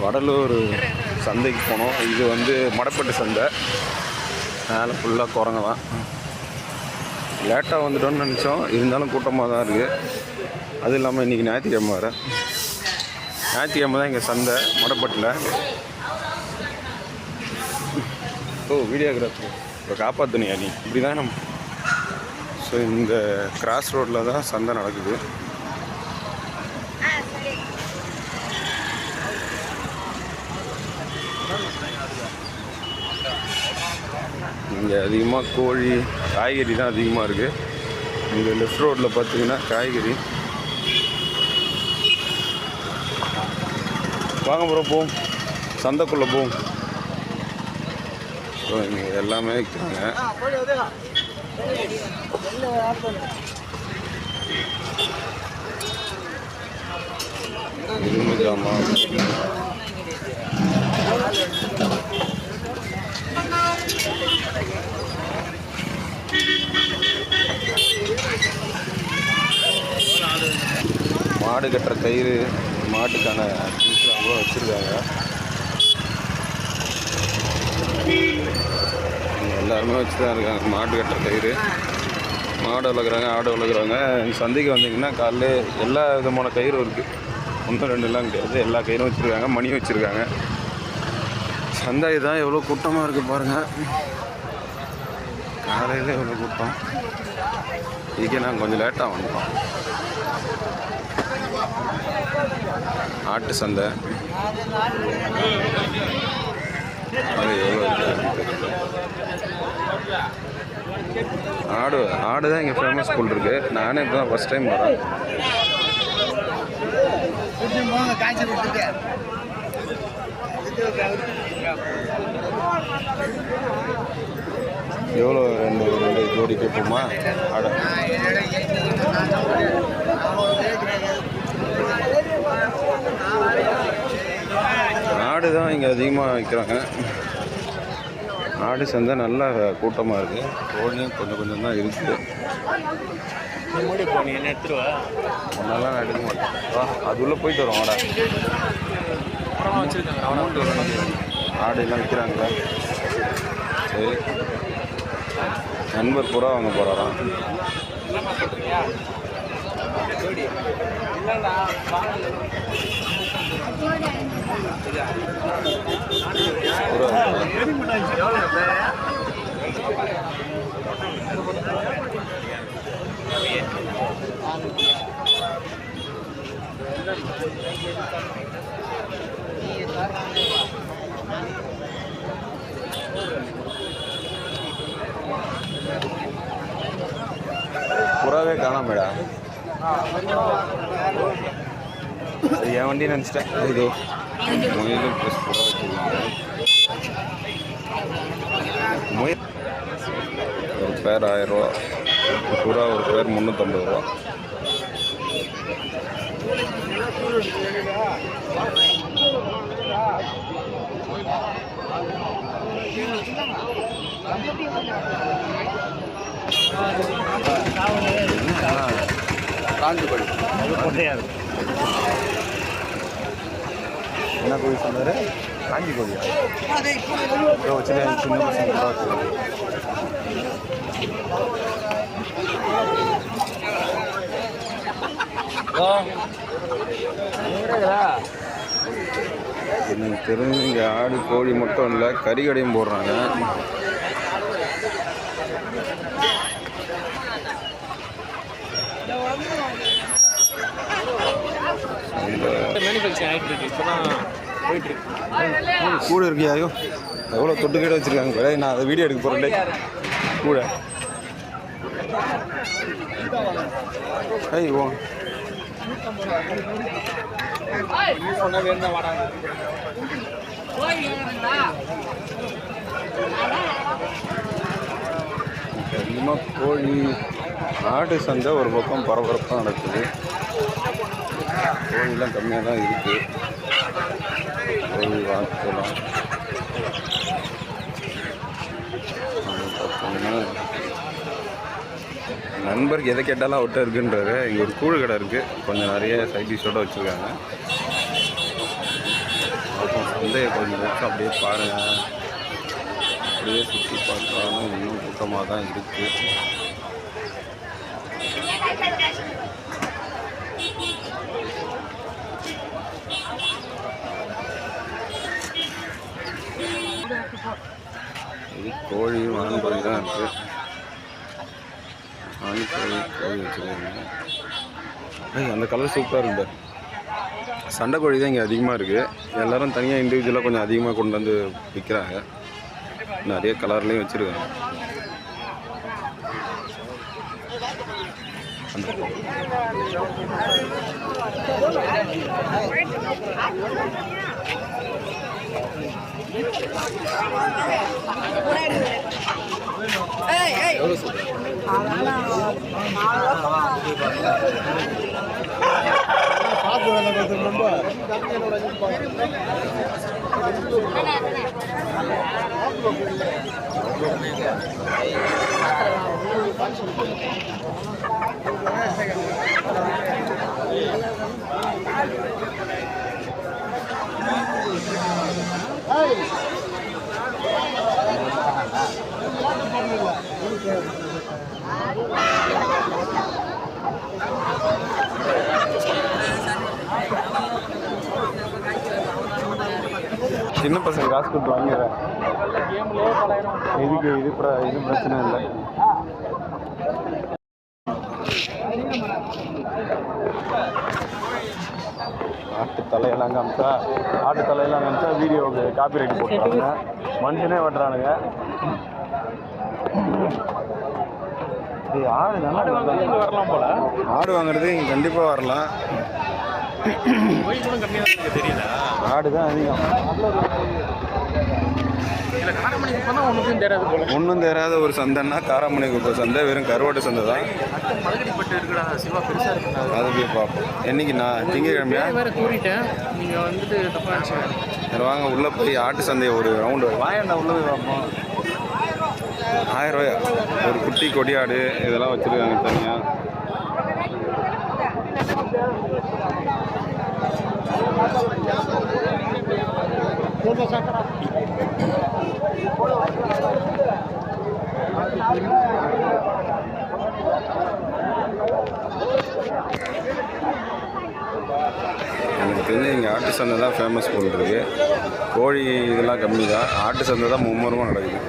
வடலூர் சந்தைக்கு போனோம். இது வந்து மடப்பட்டு சந்தை. மேலே ஃபுல்லாக குரங்க தான். லேட்டாக வந்துட்டோன்னு நினச்சோம், இருந்தாலும் கூட்டமாக தான் இருக்குது. அது இல்லாமல் இன்றைக்கி ஞாயிற்றுக்கிழமை வேறு. ஞாயிற்றுக்கிழமை தான் இங்கே சந்தை மடப்பட்டில். வீடியோகிராஃபி இப்போ காப்பாற்றுனியா நீ? இப்படி தான் நம்ம. ஸோ இந்த கிராஸ் ரோட்டில் தான் சந்தை நடக்குது. இங்கே அதிகமாக கோழி காய்கறி தான் அதிகமாக இருக்குது. இங்கே லெஃப்ட் ரோட்டில் பார்த்தீங்கன்னா காய்கறி. வாங்க ப்ரோ, போவோம் சந்தைக்குள்ளே போவோம். ஸோ இங்கே எல்லாமே விற்கிறாங்க. இரும்பு ஜாமான், மாடு கட்டுற கயிறு, மாட்டுக்கான திங்ஸ்லாம் கூட வச்சுருக்காங்க. எல்லாருமே வச்சு தான் இருக்காங்க. மாடு கட்டுற கயிறு, மாடு வளர்க்குறாங்க, ஆடு வளர்க்குறாங்க. சந்தைக்கு வந்தீங்கன்னா காலைல எல்லா விதமான கயிறும் இருக்குது. ஒன்று ரெண்டுலாம் கிடையாது, எல்லா கயிறும் வச்சுருக்காங்க. மணி வச்சுருக்காங்க. சந்தை தான் எவ்வளோ கூட்டமாக இருக்குது பாருங்கள். காலையில் எவ்வளோ கூட்டம். இதுக்கே நாங்கள் கொஞ்சம் லேட்டாக வந்துட்டோம். ஆட்டு சந்தை அது எவ்வளோ ஆடு தான் இங்கே ஃபேமஸ் போல் இருக்கு. நானே இப்போ தான் ஃபஸ்ட் டைம் வரேன். எவ்வளோ? ரெண்டு ஜோடி கேட்போமா? ஆடை ஆடு தான் இங்கே அதிகமாக விற்கிறாங்க. ஆடு சந்தை நல்லா கூட்டமாக இருக்குது. கோழியும் கொஞ்சம் கொஞ்சம் தான் இருக்குது. ஒன்றெல்லாம் நான் எடுக்க மாட்டேன். அது உள்ளே போயிட்டு வரும். ஆடு எல்லாம் விற்கிறாங்க. சரி, நண்பர் புறா வாங்க போகிறாராம். புறாவே காணாமடா. என் வண்டி நினச்சிட்டேன். இது முயல் ப்ளஸ் புறா வச்சுருக்காங்க. முயல் ஒரு பேர் 1000 ரூபா, புறா ஒரு பேர் 350 ரூபா. காஞ்சிபடி என்ன கோழி சொன்னார்? காஞ்சி கோழியா? வச்சுட்டு சின்ன பசங்க எனக்கு தெரிஞ்சு இங்கே ஆடு கோழி மட்டும் இல்லை, கறி கடையும் போடுறாங்க. கூட இருக்கியா? ஐயோ, எவ்வளோ தொட்டுக்கீடு வச்சுருக்காங்க பாரு. நான் அதை வீடியோ எடுக்க போகிறேன். கூட ஐயோ அதிகமாக கோழி ஆடு சந்தை ஒரு பக்கம் பரபரப்பாக நடக்குது. கோழிலாம் கம்மியாக தான் இருக்குது. கோழி வாங்கிக்கலாம். பார்த்தீங்கன்னா நண்பருக்கு எதை கேட்டாலும் அவர்கிட்ட இருக்குன்றாரு. இங்கே ஒரு கூழ் கடை இருக்குது, கொஞ்சம் நிறைய சைட் டிஷ்ஷோடு வச்சுருக்காங்க. சந்தையை கொஞ்சம் வச்சு அப்படியே பாருங்கள். அப்படியே சுற்றி பார்த்தாலும் இன்னும் கூட்டமாக தான் இருக்குது. இது கோழி வான்போய் தான் இருக்குது. கோழி வச்சுருக்காங்க. அந்த கலர் சூப்பராக இருக்குது. சண்டை கோழி தான் இங்கே அதிகமாக இருக்குது. எல்லோரும் தனியாக இண்டிவிஜுவலாக கொஞ்சம் அதிகமாக கொண்டு வந்து விற்கிறாங்க. நிறைய கலர்லேயும் வச்சுருக்காங்க. சின்ன பசங்க காசு கொடுத்து வாங்கிடுறேன். இதுக்கு இது பிரச்சனை இல்லை. ஆட்டு தலையெல்லாம் காமிச்சா வீடியோவுக்கு காப்பி ரைட் போட்டுறாங்க. மனுஷனே வெட்டுறானுங்க. ஆடு நல்லா வரலாம் போல. ஆடு வாங்குறது இங்கே கண்டிப்பாக வரலாம். தெரியல, ஆடு தான் அதிகம். ஒன்றும் தெரியாத ஒரு சந்தைன்னா காராமணி குப்பை சந்தை. வெறும் கருவாட்டு சந்தை தான். அதை போய் பார்ப்போம். என்னைக்கு நான் திங்கக்கிழமையா நீங்கள் வந்துட்டு வாங்க உள்ளே போய் ஆட்டு சந்தையை ஒரு ரவுண்டு வாங்கண்டா. உள்ளே போய் பார்ப்போம். 1000 ரூபாயா ஒரு குட்டி கொடியாடு இதெல்லாம் வச்சுருக்காங்க தனியாக. எனக்கு தெரிஞ்சு இங்கே ஆட்டு சந்தை தான் ஃபேமஸ் போல் இருக்குது. கோழி இதெல்லாம் கம்மி தான். ஆட்டு சந்தை தான் மும்முரமாக நடக்குது.